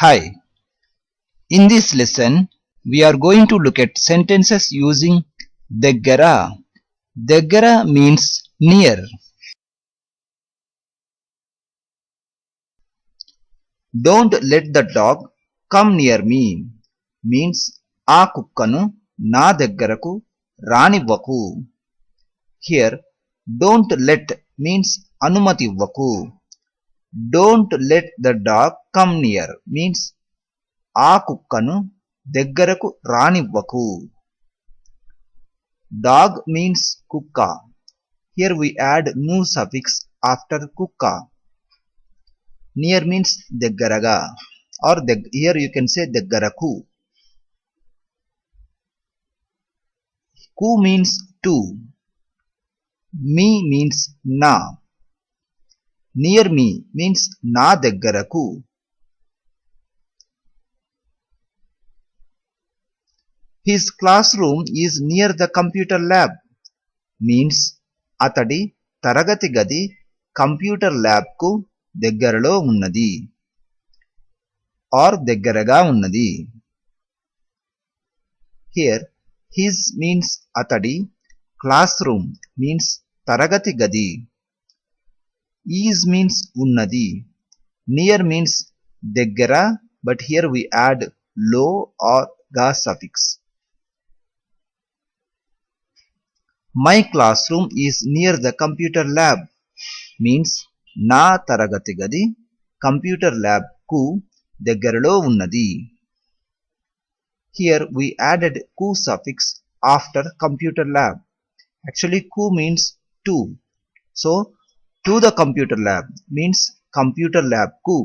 Hi, in this lesson we are going to look at sentences using Deggara. Deggara means near. Don't let the dog come near me means ఆ కుక్కను నా దగ్గరకు రానివ్వకు. Here don't let means అనుమతి ఇవ్వకు. Don't let the dog come near means ఆ కుక్కను దగ్గరకు రానివ్వకు. Dog means kukka. Here we add nu suffix after kukka. Near means deggaraga or here you can say deggaraku. Ku means to. Me means na. Near me means na deggaraku. His classroom is near the computer lab means atadi taragati gadi computer lab ku దగ్గరలో ఉన్నది or దగ్గరగా ఉన్నది. Here his means atadi, classroom means taragati gadi, is means ఉన్నది, near means దగ్గర but here we add lo or ga suffix. My classroom is near the computer lab means నా తరగతి గది computer lab కు దగ్గరలో ఉన్నది. Here we added ku suffix after computer lab. Actually ku means to. So to the computer lab means computer lab ku.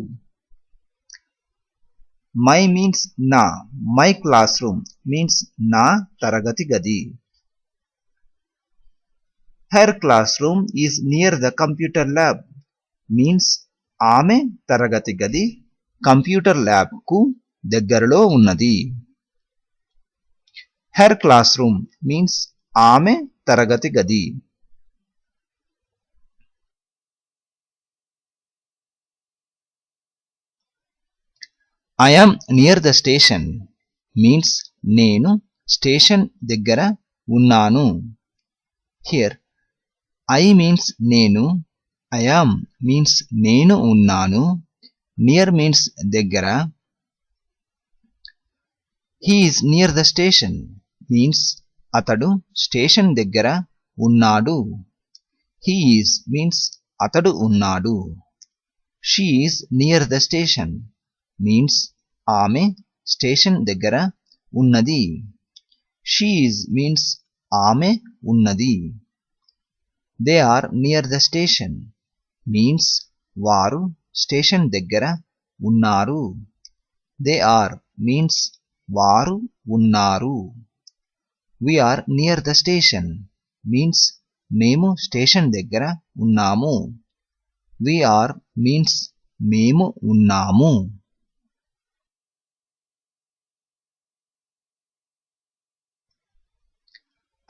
My means na. My classroom means na taragati gadi. Her classroom is near the computer lab means ఆమె తరగతి గది computer lab కు దగ్గరలో ఉన్నది. Her classroom means ఆమె తరగతి గది. I am near the station means నేను స్టేషన్ దగ్గర ఉన్నాను. Here I means నేను, I am means నేను ఉన్నాను, near means దగ్గర. He is near the station means అతడు స్టేషన్ దగ్గర ఉన్నాడు. He is means అతడు ఉన్నాడు. She is near the station means ఆమె స్టేషన్ దగ్గర ఉన్నది. She is means ఆమె ఉన్నది. They are near the station means వారు స్టేషన్ దగ్గర ఉన్నారు. They are means వారు ఉన్నారు. We are near the station means మేము స్టేషన్ దగ్గర ఉన్నాము. We are means మేము ఉన్నాము.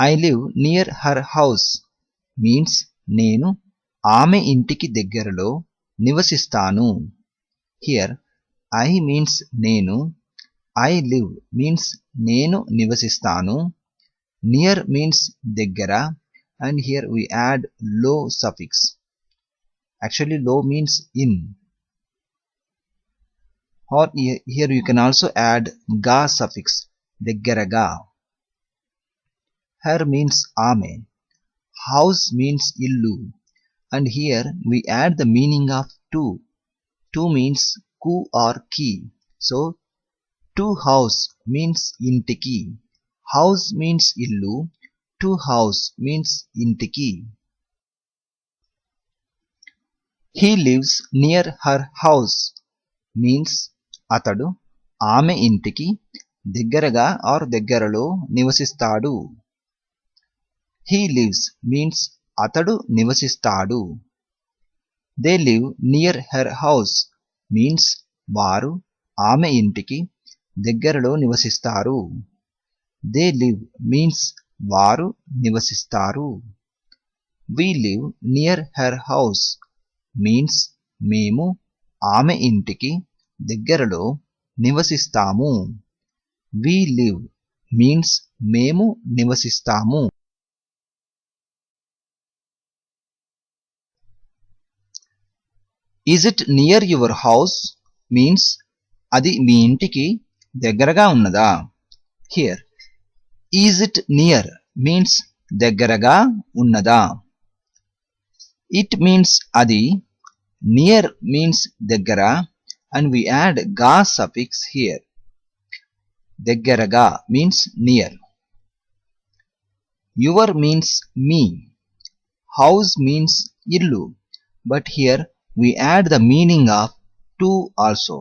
I live near her house means నేను ఆమె ఇంటికి దగ్గరలో నివసిస్తాను. Here I means నేను, I live means నేను నివసిస్తాను, near means దగ్గర and here we add lo suffix. Actually lo means in or here you can also add ga suffix దగ్గరగా. Her means ఆమె, house means illu and here we add the meaning of to. To means ku or ki. So to house means intiki, house means illu, to house means intiki. He lives near her house means అతడు ఆమె ఇంటికి దగ్గరగా or దగ్గరలో నివసిస్తాడు. He lives means అతడు నివసిస్తాడు. They live near her house means వారు ఆమె ఇంటికి దగ్గరలో నివసిస్తారు. They live means వారు నివసిస్తారు. We live near her house means మేము ఆమె ఇంటికి దగ్గరలో నివసిస్తాము. We live means మేము నివసిస్తాము. Is it near your house means అది మీ ఇంటికి దగ్గరగా ఉన్నదా. Here is it near means దగ్గరగా ఉన్నదా. It means అది, near means దగ్గర, and we add ga suffix here. దగ్గరగా means near. Your means me. House means illu, but here we add the meaning of to also.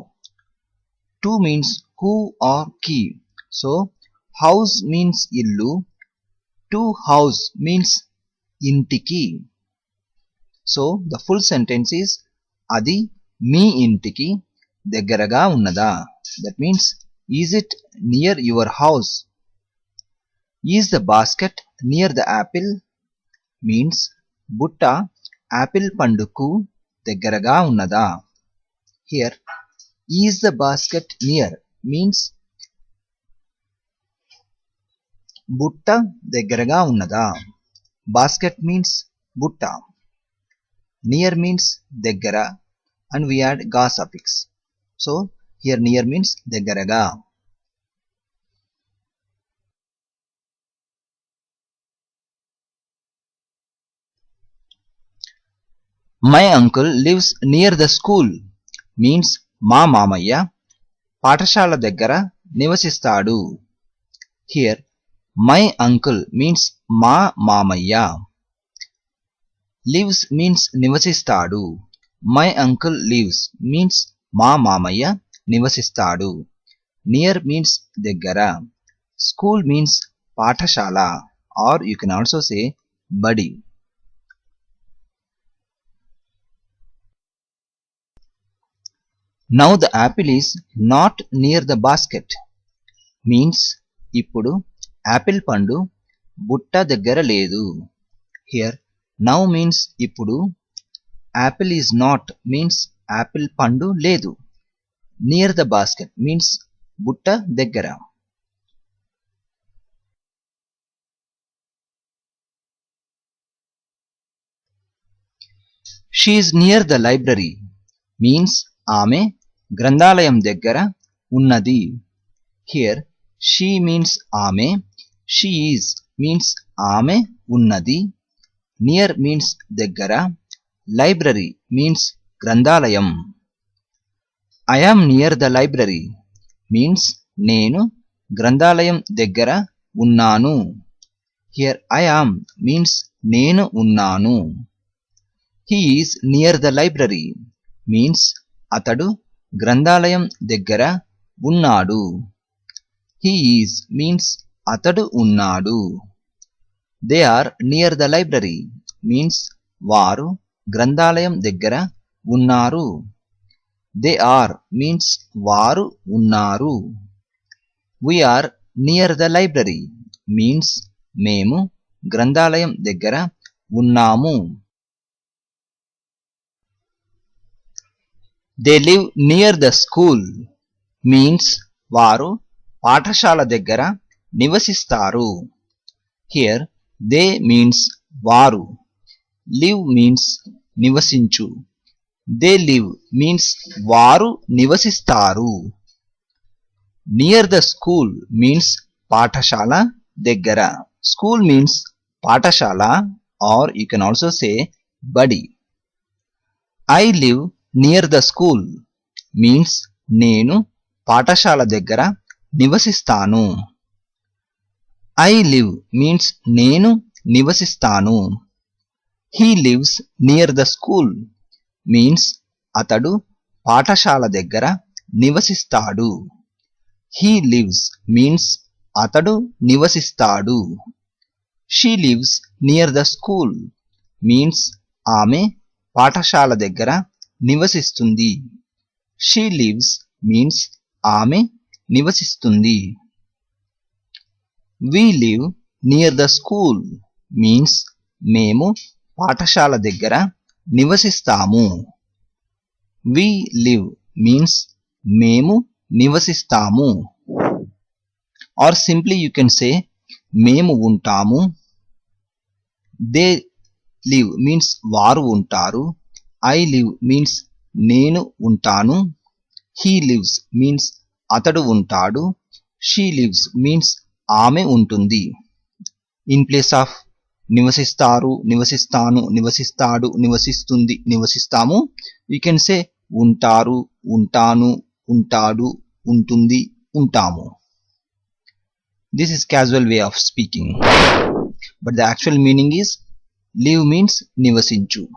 To means who or ki. So house means illu, to house means intiki. So the full sentence is అది మీ ఇంటికి దగ్గరగా ఉన్నదా. That means is it near your house. Is the basket near the apple means బుట్ట Apple పండుకు దగ్గరగా ఉన్నదా. Here is the basket near means బుట్ట దగ్గరగా ఉన్నదా. Basket means బుట్ట. Near means దగ్గర, and we add ga suffix. So here near means దగ్గరగా. My uncle lives near the school means మా మామయ్య పాఠశాల దగ్గర నివసిస్తాడు. Here my uncle means మా మామయ్య. Lives means నివసిస్తాడు. My uncle lives means మా మామయ్య నివసిస్తాడు. Near means దగ్గర. School means పాఠశాల, or you can also say బడి. Now the apple is not near the basket means ఇప్పుడు యాపిల్ పండు బుట్ట దగ్గర లేదు. Here now means ఇప్పుడు, apple is not means Apple పండు లేదు. Near the basket means బుట్ట దగ్గర. She is near the library means ఆమె గ్రంథాలయం దగ్గర ఉన్నది. Here she means ఆమె, she is means ఆమె ఉన్నది, near means దగ్గర, library means గ్రంథాలయం. I am near the library means నేను గ్రంథాలయం దగ్గర ఉన్నాను. Here I am means నేను ఉన్నాను. He is near the library means అతడు గ్రంథాలయం దగ్గర ఉన్నాడు. He is means అతడు ఉన్నాడు. They are near the library means వారు గ్రంథాలయం దగ్గర ఉన్నారు. They are means వారు ఉన్నారు. We are near the library means మేము గ్రంథాలయం దగ్గర ఉన్నాము. They live near the school means వారు పాఠశాల దగ్గర నివసిస్తారు. Here they means వారు, live means నివసించు. They live means వారు నివసిస్తారు. Near the school means పాఠశాల దగ్గర. School means పాఠశాల, or you can also say బడి. I live near the school means నేను పాఠశాల దగ్గర నివసిస్తాను. I live means నేను నివసిస్తాను. He lives near the school means అతడు పాఠశాల దగ్గర నివసిస్తాడు. He lives means అతడు నివసిస్తాడు. She lives near the school means ఆమె పాఠశాల దగ్గర నివసిస్తుంది. She lives means ఆమె నివసిస్తుంది. We live near the school means మేము పాఠశాల దగ్గర నివసిస్తాము. We live means మేము నివసిస్తాము. Or simply you can say మేము ఉంటాము. They live means వారు ఉంటారు. I live means నేను ఉంటాను. He lives means అతడు ఉంటాడు. She lives means ఆమె ఉంటుంది. In place of నివసిస్తారు, నివసిస్తాను, నివసిస్తాడు, నివసిస్తుంది, నివసిస్తాము, we can say ఉంటారు, ఉంటాను, ఉంటాడు, ఉంటుంది, ఉంటాము. This is casual way of speaking. But the actual meaning is live means నివసించు.